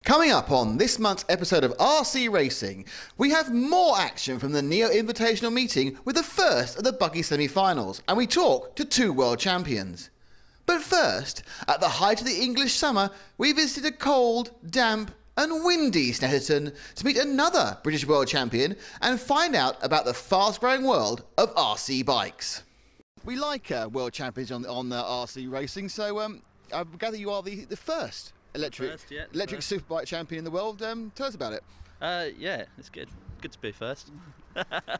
Coming up on this month's episode of RC Racing, we have more action from the Neo Invitational meeting with the first of the buggy semi-finals, and we talk to two world champions. But first, at the height of the English summer, we visited a cold, damp and windy Snetterton to meet another British world champion and find out about the fast-growing world of RC bikes. We like world champions on RC Racing, so I gather you are the first electric superbike champion in the world. Tell us about it. Yeah, it's good. Good to be first. Right,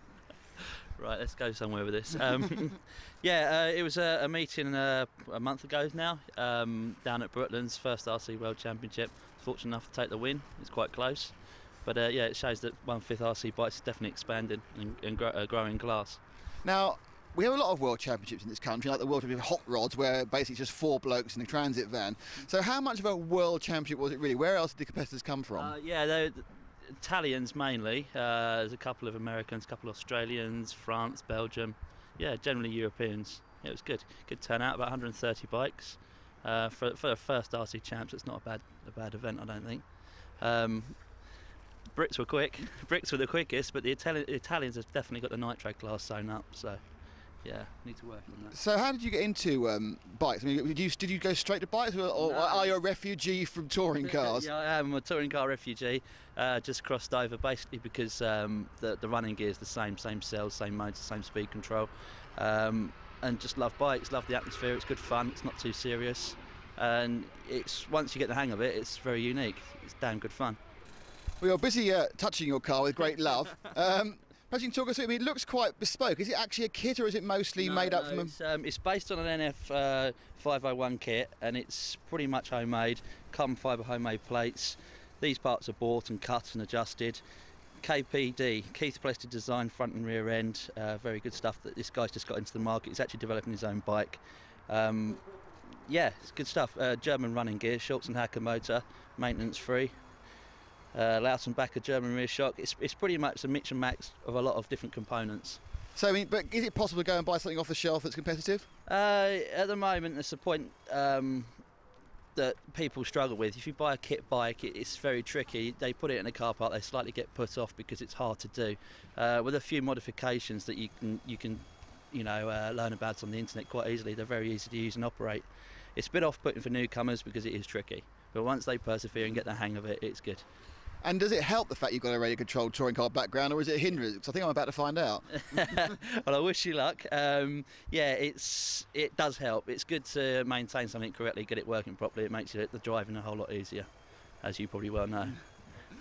let's go somewhere with this. Yeah, it was a meeting a month ago now, down at Brooklands, first RC World Championship. Fortunate enough to take the win. It's quite close, but yeah, it shows that 1/5 RC bikes is definitely expanding and growing class. Now, we have a lot of world championships in this country, like the World Championship of Hot Rods, where basically it's just 4 blokes in a transit van. So how much of a world championship was it really? Where else did the competitors come from? Yeah, they're Italians mainly. There's a couple of Americans, a couple of Australians, France, Belgium. Yeah, generally Europeans. Yeah, it was good. Good turnout, about 130 bikes. For the first RC champs, it's not a bad event, I don't think. Brits were quick. Brits were the quickest, but the Italians have definitely got the nitro class sewn up. So. Yeah, need to work on that. So how did you get into bikes? I mean, did you go straight to bikes, or No. Are you a refugee from touring cars? Yeah, I am a touring car refugee. Just crossed over basically because the running gear is the same cells, same motor, same speed control, and just love bikes, love the atmosphere. It's good fun. It's not too serious, and it's once you get the hang of it, it's very unique. It's damn good fun. Well, you're busy touching your car with great love. Perhaps you can talk us through it. I mean, it looks quite bespoke. Is it actually a kit, or is it mostly made up from it's based on an NF 501 kit, and it's pretty much homemade. Carbon fibre homemade plates. These parts are bought and cut and adjusted. KPD, Keith Plested design, front and rear end. Very good stuff that this guy's just got into the market. He's actually developing his own bike. Yeah, it's good stuff. German running gear, Schultz and Hacker motor, maintenance free. Lawson backer, German rear shock. It's pretty much a mix and match of a lot of different components. So, I mean, but is it possible to go and buy something off the shelf that's competitive? At the moment, there's a point that people struggle with. If you buy a kit bike, it's very tricky. They put it in a car park, they slightly get put off because it's hard to do. With a few modifications that you can learn about on the internet quite easily, they're very easy to use and operate. It's a bit off-putting for newcomers because it is tricky, but once they persevere and get the hang of it, it's good. And does it help the fact you've got a radio-controlled touring car background, or is it a hindrance? Because I think I'm about to find out. Well, I wish you luck. Yeah, it does help. It's good to maintain something correctly, get it working properly. It makes the driving a whole lot easier, as you probably well know.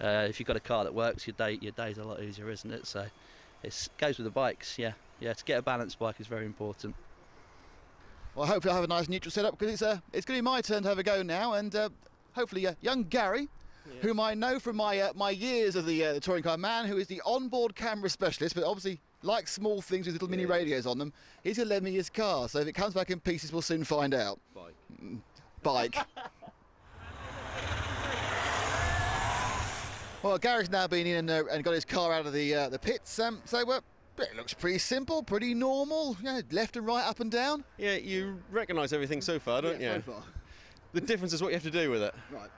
If you've got a car that works, your day's a lot easier, isn't it? So it goes with the bikes. Yeah. To get a balanced bike is very important. Well, hopefully I'll have a nice neutral setup, because it's going to be my turn to have a go now, and hopefully young Gary, whom I know from my years of the touring car man, who is the onboard camera specialist, but obviously likes small things with little mini radios on them. He's going to lend me his car, so if it comes back in pieces, we'll soon find out. Bike. Well, Gary's now been in and got his car out of the pits, so it looks pretty simple, pretty normal. Left and right, up and down. Yeah, you recognise everything so far, don't you? So far. The difference is what you have to do with it. Right.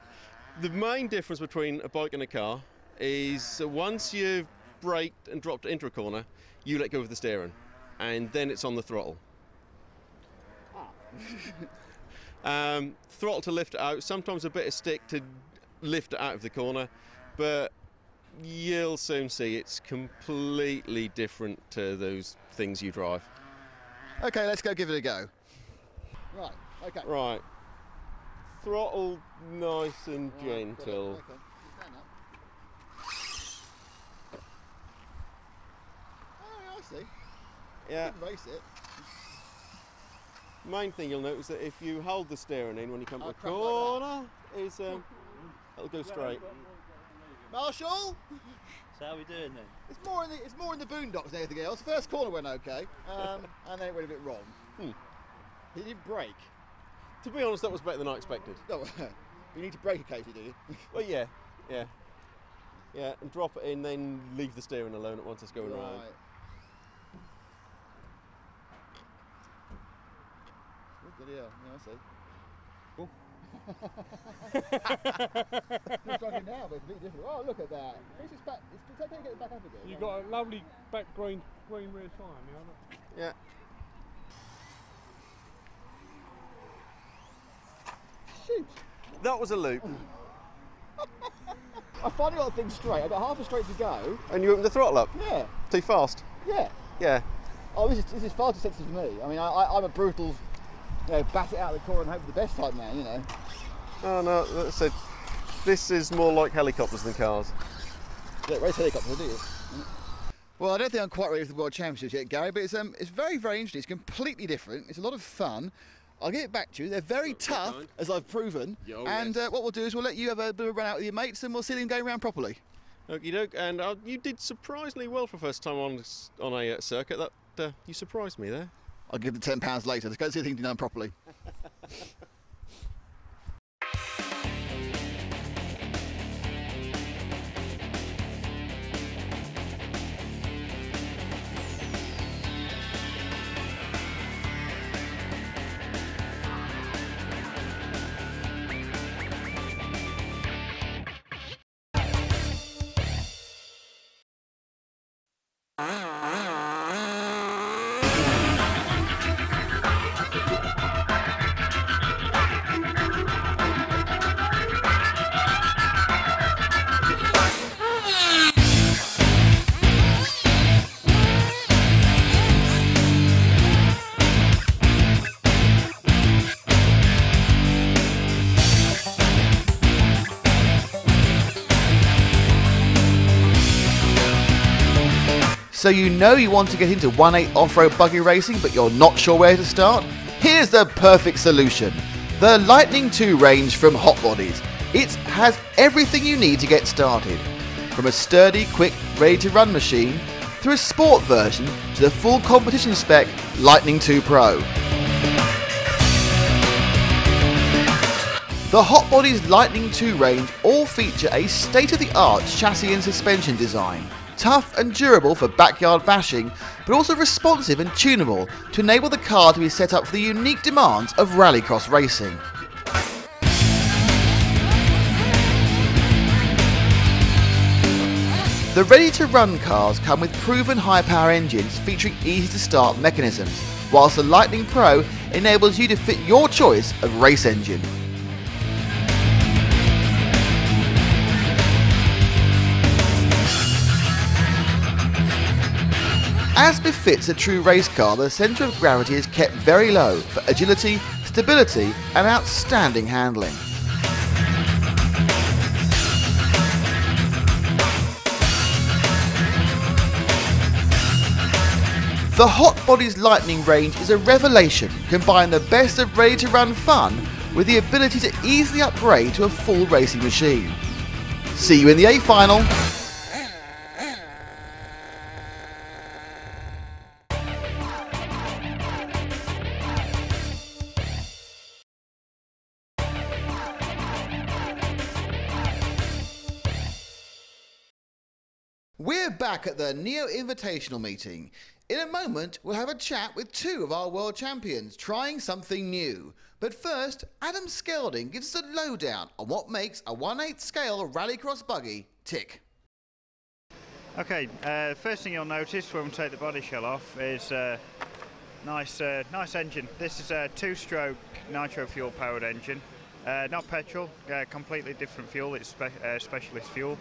The main difference between a bike and a car is once you've braked and dropped it into a corner, you let go of the steering, and then it's on the throttle. Throttle to lift it out, sometimes a bit of stick to lift it out of the corner, but you'll soon see it's completely different to those things you drive. Okay, let's go give it a go. Right, okay. Right. Throttle nice and gentle. Okay. Stand up. Oh, yeah, I see. Yeah. You can race it. Main thing you'll notice that if you hold the steering in when you come to a crap like corner, is it'll go straight. Marshall? So how are we doing then? It's more in the boondocks than anything else. First corner went okay, and then it went a bit wrong. He didn't brake. To be honest, that was better than I expected. No, you need to brake occasionally, do you? Well, yeah, and drop it in, then leave the steering alone once it's going round. Oh, bloody hell. Yeah, I see. Just driving now, but it's a bit different. Oh, look at that. It's just back. It's okay to get it back up again. You've got a lovely back green rear tyre now. Look. Yeah. Shoot. That was a loop. I finally got things straight. I've got half a straight to go. And you opened the throttle up? Yeah. Too fast? Yeah. Yeah. Oh, this is far too sensitive for me. I mean, I'm a brutal, bat it out of the corner and hope for the best type man, you know. Oh no, that's it. This is more like helicopters than cars. Yeah, race helicopters, do you? Well, I don't think I'm quite ready for the World Championships yet, Gary, but it's very, very interesting. It's completely different. It's a lot of fun. I'll get it back to you. They're very tough, as I've proven. Oh, and yes. What we'll do is we'll let you have a bit of a run out with your mates and we'll see them going around properly. Okie doke, and you did surprisingly well for first time on a circuit. That you surprised me there. I'll give the £10 later. Let's go see things done properly. So you know you want to get into 1.8 off-road buggy racing but you're not sure where to start? Here's the perfect solution. The Lightning 2 range from Hot Bodies. It has everything you need to get started. From a sturdy, quick, ready-to-run machine, through a sport version to the full competition spec Lightning 2 Pro. The Hot Bodies Lightning 2 range all feature a state-of-the-art chassis and suspension design. Tough and durable for backyard bashing, but also responsive and tunable to enable the car to be set up for the unique demands of rallycross racing. The ready-to-run cars come with proven high-power engines featuring easy-to-start mechanisms, whilst the Lightning Pro enables you to fit your choice of race engine. As befits a true race car, the centre of gravity is kept very low for agility, stability and outstanding handling. The Hot Bodies Lightning range is a revelation, combining the best of ready-to-run fun with the ability to easily upgrade to a full racing machine. See you in the A final. We're back at the Neo Invitational meeting. In a moment, we'll have a chat with two of our world champions trying something new. But first, Adam Skelding gives us a lowdown on what makes a 1/8 scale rallycross buggy tick. Okay, first thing you'll notice when we take the body shell off is nice engine. This is a 2-stroke nitro fuel powered engine. Not petrol, completely different fuel, it's specialist fuel.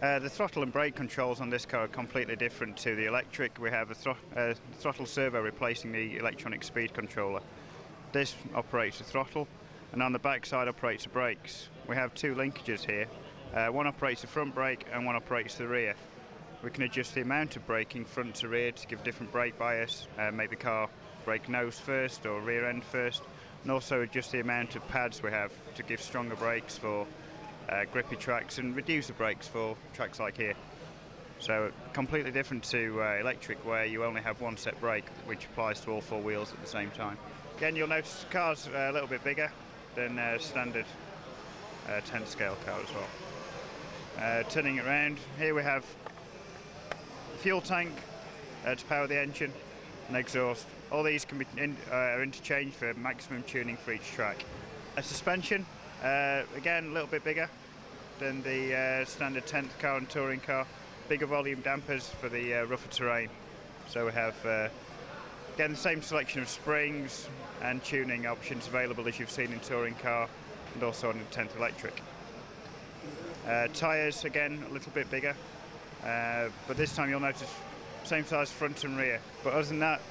The throttle and brake controls on this car are completely different to the electric. We have a throttle servo replacing the electronic speed controller. This operates the throttle, and on the back side operates the brakes. We have 2 linkages here. One operates the front brake and one operates the rear. We can adjust the amount of braking front to rear to give different brake bias, make the car brake nose first or rear end first, and also adjust the amount of pads we have to give stronger brakes for grippy tracks and reduce the brakes for tracks like here. So completely different to electric, where you only have one set brake which applies to all 4 wheels at the same time. Again, you'll notice the car's a little bit bigger than a standard 10 scale car as well. Turning it around, here we have a fuel tank to power the engine and exhaust. All these can be are interchanged for maximum tuning for each track. A suspension, again a little bit bigger than the standard 10th car and touring car. Bigger volume dampers for the rougher terrain. So we have again the same selection of springs and tuning options available as you've seen in touring car and also on the 10th electric. Tyres again a little bit bigger, but this time you'll notice same size front and rear. But other than that,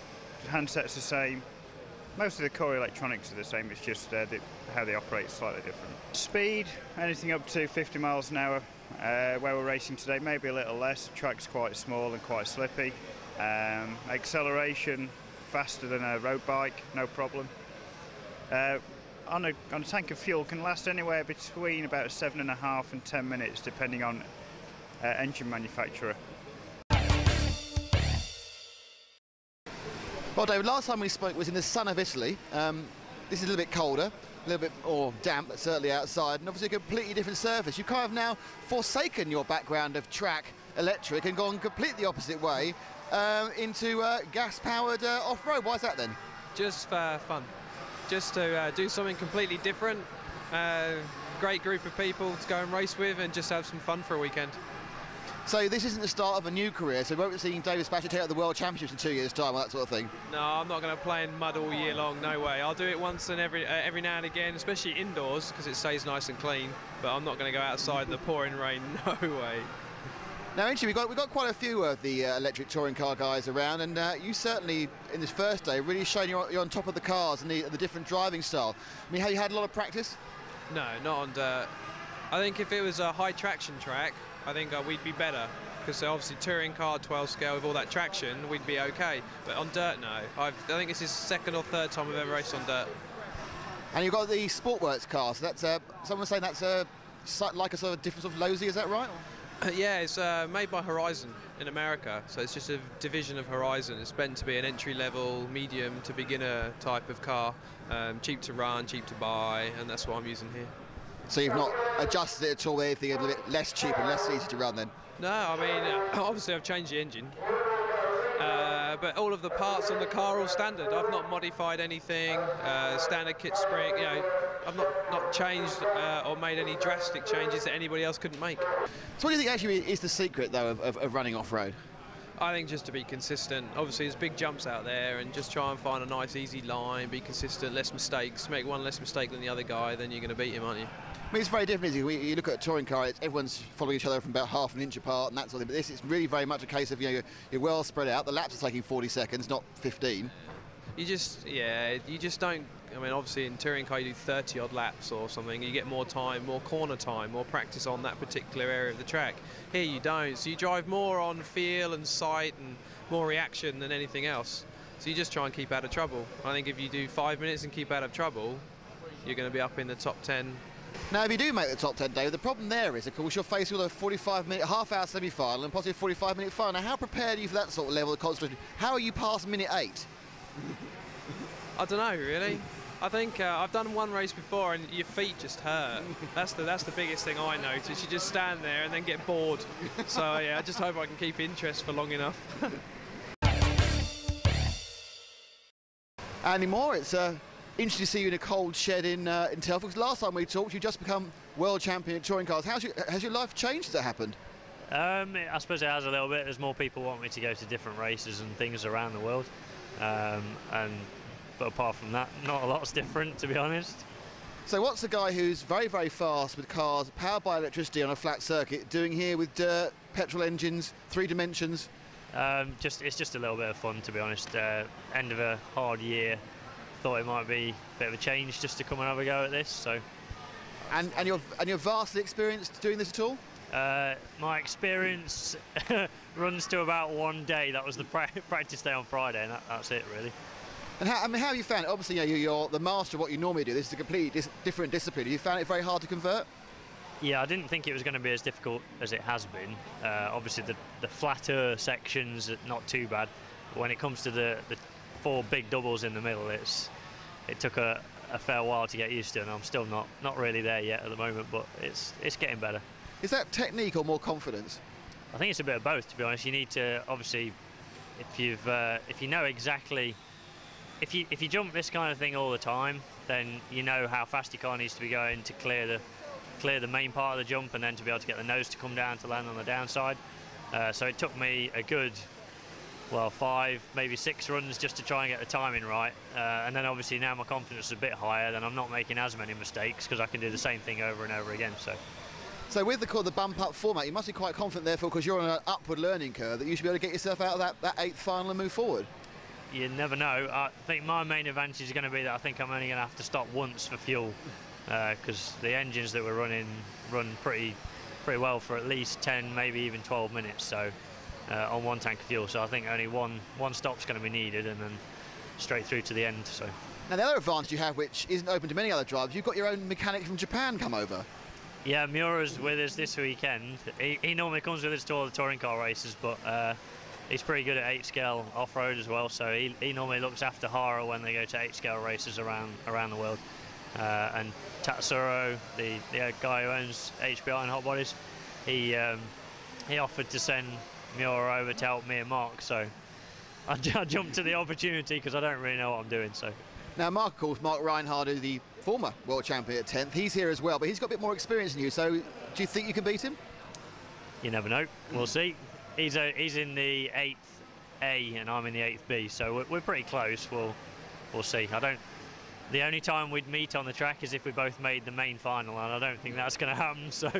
the handset's the same. Most of the core electronics are the same, it's just how they operate is slightly different. Speed, anything up to 50 miles an hour. Where we're racing today, maybe a little less. The track's quite small and quite slippy. Acceleration, faster than a road bike, no problem. On a tank of fuel can last anywhere between about 7.5 and 10 minutes, depending on engine manufacturer. Well, David, last time we spoke was in the sun of Italy. This is a little bit colder, a little bit more damp, certainly outside, and obviously a completely different surface. You've kind of now forsaken your background of track electric and gone completely opposite way into gas-powered off-road. Why is that then? Just for fun. Just to do something completely different. Great group of people to go and race with and just have some fun for a weekend. So this isn't the start of a new career, so we won't be seeing David Spatcher take out the World Championships in 2 years' time or that sort of thing? No, I'm not going to play in mud all year long, no way. I'll do it once and every now and again, especially indoors, because it stays nice and clean, but I'm not going to go outside in the pouring rain, no way. Now, actually, we've got quite a few of the electric touring car guys around, and you certainly, in this first day, really shown you're on top of the cars and the different driving style. I mean, have you had a lot of practice? No, not on dirt. I think if it was a high traction track, I think we'd be better. Because obviously touring car 12 scale with all that traction, we'd be okay. But on dirt, no. I think this is second or third time we've ever raced on dirt. And you've got the Sportworks car, so that's someone's saying that's like a sort of different sort of Losi, is that right? Yeah, it's made by Horizon in America, so it's just a division of Horizon. It's meant to be an entry-level, medium to beginner type of car, cheap to run, cheap to buy, and that's what I'm using here. So you've not adjusted it at all, anything a little bit less cheap and less easy to run then? No, I mean, obviously I've changed the engine, but all of the parts on the car are all standard. I've not modified anything, standard kit spring, you know, I've not changed or made any drastic changes that anybody else couldn't make. So what do you think actually is the secret, though, of running off-road? I think just to be consistent. Obviously there's big jumps out there, and just try and find a nice easy line, be consistent, less mistakes, make one less mistake than the other guy, then you're going to beat him, aren't you? I mean, it's very different, isn't it? You look at a touring car, everyone's following each other from about half an inch apart and that sort of thing, but this is really very much a case of, you know, you're well spread out. The laps are taking 40 seconds, not 15. You just don't, I mean, obviously in touring car you do 30 odd laps or something, you get more time, more corner time, more practice on that particular area of the track. Here you don't, so you drive more on feel and sight and more reaction than anything else. So you just try and keep out of trouble. I think if you do 5 minutes and keep out of trouble, you're going to be up in the top 10. Now, if you do make the top 10, David, the problem there is, of course, you're faced with a 45-minute, half-hour semi-final and possibly a 45-minute final. Now, how prepared are you for that sort of level of concentration? How are you past minute 8? I don't know, really. I think I've done one race before and your feet just hurt. That's the biggest thing I notice. You just stand there and then get bored. So, yeah, I just hope I can keep interest for long enough. Andy Moore, it's interesting to see you in a cold shed in Telford, because last time we talked, you just become world champion at touring cars. Has your life changed since that happened? I suppose it has a little bit. There's more people want me to go to different races and things around the world. But apart from that, not a lot's different, to be honest. So what's a guy who's very, very fast with cars powered by electricity on a flat circuit doing here with dirt, petrol engines, 3 dimensions? It's just a little bit of fun, to be honest. End of a hard year. Thought it might be a bit of a change just to come and have a go at this. So. And you're vastly experienced doing this at all? My experience runs to about 1 day. That was the practice day on Friday, and that's it, really. And how have you found it? Obviously, you know, you're the master of what you normally do. This is a completely different discipline. Have you found it very hard to convert? Yeah, I didn't think it was going to be as difficult as it has been. Obviously, the flatter sections, not too bad. But when it comes to the 4 big doubles in the middle, it took a fair while to get used to, and I'm still not really there yet at the moment, but it's getting better. Is that technique or more confidence? I think it's a bit of both, to be honest. You need to, obviously, if you know exactly, if you jump this kind of thing all the time, then you know how fast your car needs to be going to clear the main part of the jump, and then to be able to get the nose to come down to land on the downside. So it took me a good, well, 5, maybe 6 runs just to try and get the timing right. And then obviously now my confidence is a bit higher, then I'm not making as many mistakes because I can do the same thing over and over again. So with the bump up format, you must be quite confident therefore, because you're on an upward learning curve, that you should be able to get yourself out of that 8th final and move forward. You never know. I think my main advantage is going to be that I think I'm only going to have to stop once for fuel, because the engines that we're running run pretty well for at least 10, maybe even 12 minutes. So on 1 tank of fuel. So I think only one stop's going to be needed, and then straight through to the end. So. Now the other advantage you have, which isn't open to many other drivers, you've got your own mechanic from Japan come over. Yeah, Miura's with us this weekend. He normally comes with us to all the touring car races, but he's pretty good at 8-scale off-road as well, so he normally looks after Hara when they go to 8-scale races around the world. And Tatsuro, the guy who owns HBI and Hot Bodies, he offered to send Miura over to help me and Mark, so I jumped to the opportunity because I don't really know what I'm doing. So. Now Mark, of course, Mark Reinhardt is the former world champion at 10th. He's here as well, but he's got a bit more experience than you, so do you think you can beat him? You never know. We'll see. He's in the 8th A and I'm in the 8th B, so we're pretty close. We'll see. The only time we'd meet on the track is if we both made the main final, and I don't think that's going to happen. So.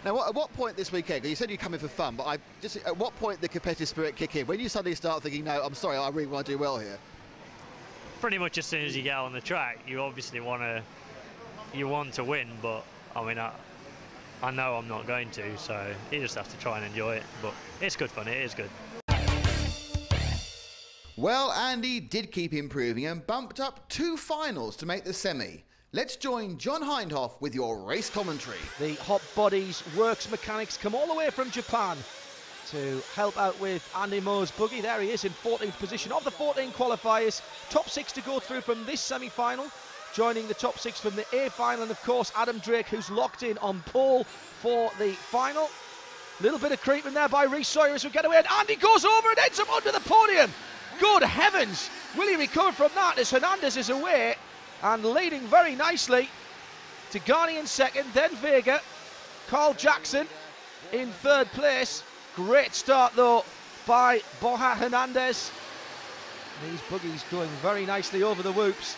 Now, at what point this weekend, you said you're coming for fun, but at what point the competitive spirit kick in? When you suddenly start thinking, no, I'm sorry, I really want to do well here? Pretty much as soon as you get on the track, you obviously want to win, but I mean, I know I'm not going to, so you just have to try and enjoy it. But it's good fun, it is good. Well, Andy did keep improving and bumped up 2 finals to make the semi. Let's join John Hindhoff with your race commentary. The Hot Bodies Works mechanics come all the way from Japan to help out with Andy Moore's buggy. There he is in 14th position of the 14 qualifiers. Top 6 to go through from this semi-final. Joining the top 6 from the A final, and of course Adam Drake, who's locked in on pole for the final. Little bit of creeping there by Reece Sawyer as we get away, and Andy goes over and ends up under the podium. Good heavens, will he recover from that as Hernandez is away and leading very nicely. Tigani in 2nd, then Vega, Carl Jackson in 3rd place. Great start though by Borja Hernandez. These buggies going very nicely over the whoops.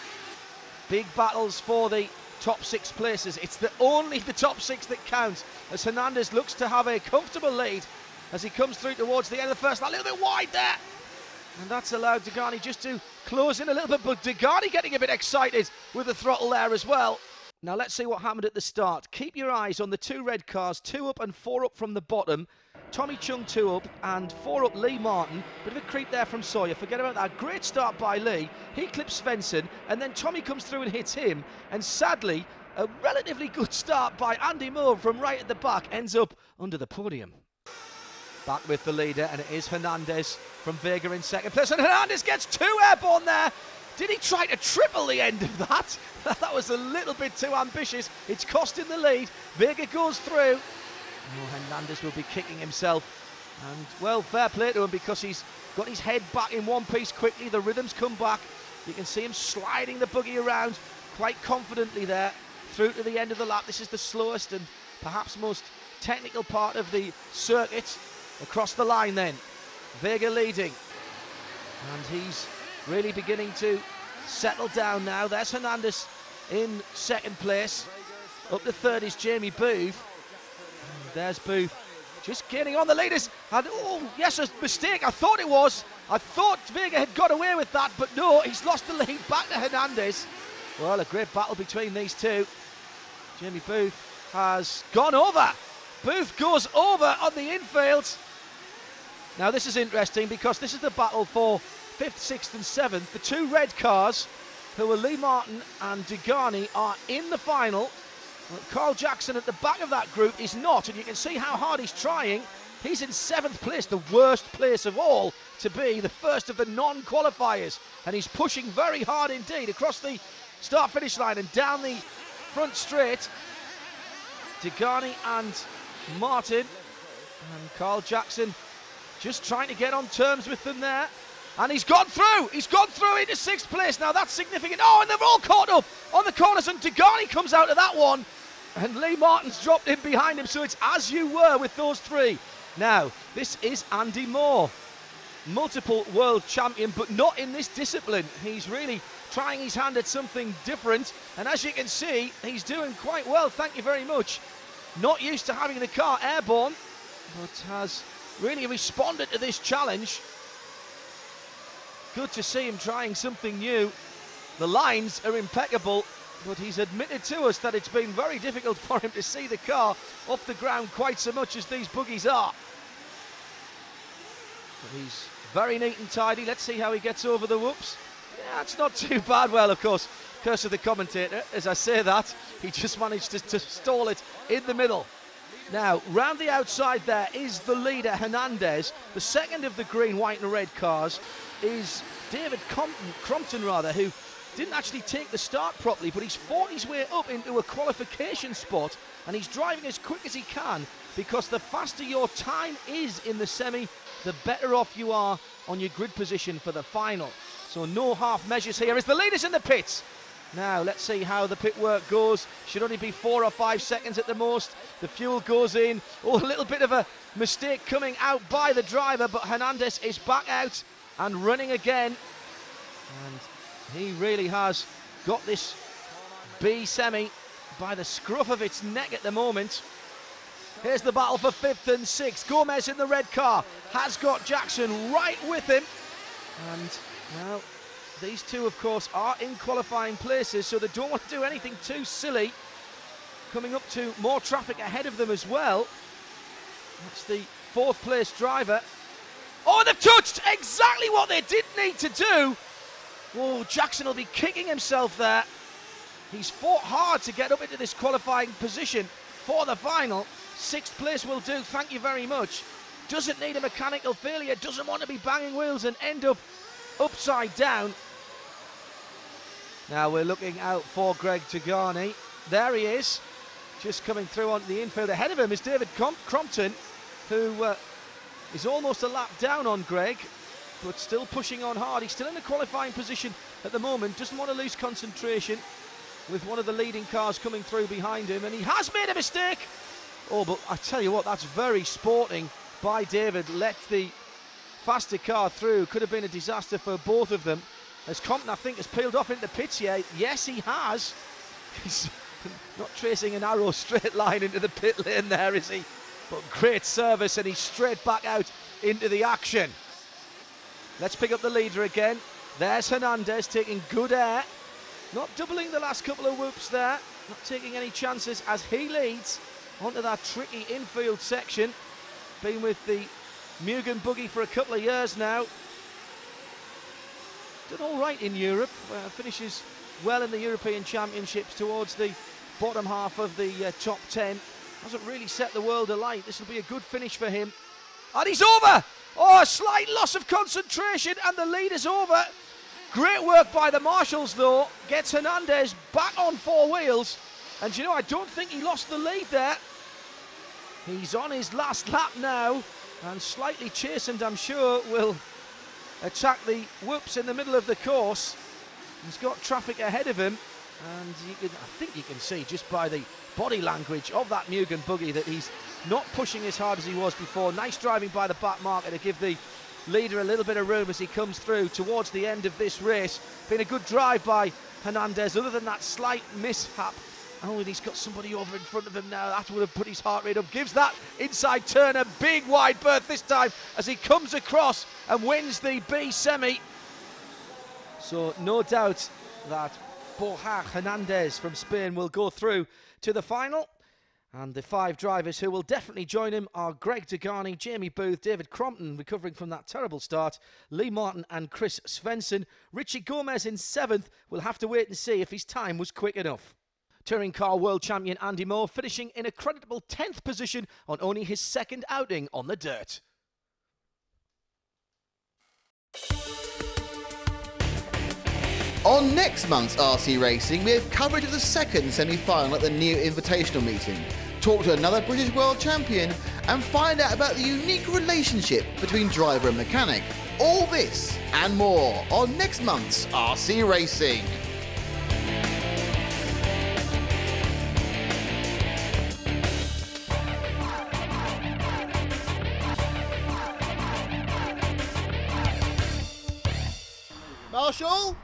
Big battles for the top 6 places. It's only the top 6 that counts, as Hernandez looks to have a comfortable lead as he comes through towards the end of the first. A little bit wide there, and that's allowed Degani just to close in a little bit, but Degani getting a bit excited with the throttle there as well. Now let's see what happened at the start. Keep your eyes on the 2 red cars, 2 up and 4 up from the bottom. Tommy Chung 2 up and 4 up Lee Martin. Bit of a creep there from Sawyer, forget about that. Great start by Lee, he clips Svensson, and then Tommy comes through and hits him, and sadly a relatively good start by Andy Moore from right at the back ends up under the podium. Back with the leader, and it is Hernandez from Vega in 2nd place, and Hernandez gets 2 airborne there. Did he try to triple the end of that? That was a little bit too ambitious. It's costing the lead. Vega goes through. Oh, Hernandez will be kicking himself, and well, fair play to him because he's got his head back in one piece quickly. The rhythms come back. You can see him sliding the buggy around quite confidently there through to the end of the lap. This is the slowest and perhaps most technical part of the circuit. Across the line then, Vega leading, and he's really beginning to settle down now. There's Hernandez in 2nd place. Up to 3rd is Jamie Booth. And there's Booth just gaining on the leaders, and oh yes, a mistake. I thought Vega had got away with that, but no, he's lost the lead back to Hernandez. Well, a great battle between these two. Jamie Booth has gone over. Booth goes over on the infield. Now this is interesting because this is the battle for 5th, 6th and 7th. The 2 red cars, who are Lee Martin and Degani, are in the final. Well, Carl Jackson at the back of that group is not, and you can see how hard he's trying. He's in 7th place, the worst place of all to be, the first of the non-qualifiers, and he's pushing very hard indeed across the start-finish line and down the front straight. Degani and Martin, and Carl Jackson just trying to get on terms with them there. And he's gone through. He's gone through into 6th place. Now that's significant. Oh, and they're all caught up on the corners, and Degani comes out of that one. And Lee Martin's dropped in behind him, so it's as you were with those three. Now, this is Andy Moore, multiple world champion, but not in this discipline. He's really trying his hand at something different, and as you can see, he's doing quite well, thank you very much. Not used to having the car airborne, but has really responded to this challenge. Good to see him trying something new. The lines are impeccable, but he's admitted to us that it's been very difficult for him to see the car off the ground quite so much as these buggies are. But he's very neat and tidy. Let's see how he gets over the whoops. Yeah, it's not too bad. Well, of course, curse of the commentator, as I say that, he just managed to stall it in the middle. Now, round the outside there is the leader, Hernandez. The second of the green, white and red cars is David Crompton, who didn't actually take the start properly, but he's fought his way up into a qualification spot, and he's driving as quick as he can, because the faster your time is in the semi, the better off you are on your grid position for the final. So no half measures here as the leader's in the pits. Now let's see how the pit work goes. Should only be 4 or 5 seconds at the most. The fuel goes in. Oh, a little bit of a mistake coming out by the driver, but Hernandez is back out and running again. And he really has got this B semi by the scruff of its neck at the moment. Here's the battle for 5th and 6th. Gomez in the red car has got Jackson right with him. And now these two, of course, are in qualifying places, so they don't want to do anything too silly. Coming up to more traffic ahead of them as well. That's the 4th place driver. Oh, they've touched exactly what they did need to do. Oh, Jackson will be kicking himself there. He's fought hard to get up into this qualifying position for the final. 6th place will do, thank you very much. Doesn't need a mechanical failure, doesn't want to be banging wheels and end up upside down. Now we're looking out for Greg Tagani. There he is, just coming through onto the infield. Ahead of him is David Crompton, who is almost a lap down on Greg, but still pushing on hard. He's still in the qualifying position at the moment, doesn't want to lose concentration with one of the leading cars coming through behind him, and he has made a mistake. Oh, but I tell you what, that's very sporting by David. Let the faster car through. Could have been a disaster for both of them. As Compton, I think, has peeled off into the pits here. Yes, he has. He's not tracing a narrow straight line into the pit lane there, is he? But great service, and he's straight back out into the action. Let's pick up the leader again. There's Hernandez taking good air. Not doubling the last couple of whoops there. Not taking any chances as he leads onto that tricky infield section. Been with the Mugen buggy for a couple of years now. Done all right in Europe. Finishes well in the European Championships towards the bottom half of the top 10. Hasn't really set the world alight. This will be a good finish for him. And he's over! Oh, a slight loss of concentration, and the lead is over. Great work by the marshals, though. Gets Hernandez back on 4 wheels. And you know, I don't think he lost the lead there. He's on his last lap now, and slightly chastened, I'm sure, will attack the whoops in the middle of the course. He's got traffic ahead of him, and I think you can see just by the body language of that Mugen buggy that he's not pushing as hard as he was before. Nice driving by the back marker to give the leader a little bit of room as he comes through towards the end of this race. Been a good drive by Hernandez, other than that slight mishap. Oh, and he's got somebody over in front of him now. That would have put his heart rate up. Gives that inside turn a big wide berth this time as he comes across and wins the B semi. So no doubt that Borja Hernandez from Spain will go through to the final. And the 5 drivers who will definitely join him are Greg Degani, Jamie Booth, David Crompton, recovering from that terrible start, Lee Martin and Chris Svensson. Richie Gomez in 7th. We'll have to wait and see if his time was quick enough. Touring car world champion Andy Moore finishing in a creditable 10th position on only his 2nd outing on the dirt. On next month's RC Racing, we have coverage of the 2nd semi-final at the Neo Invitational meeting. talk to another British World Champion, and find out about the unique relationship between driver and mechanic. All this and more on next month's RC Racing. Marshall,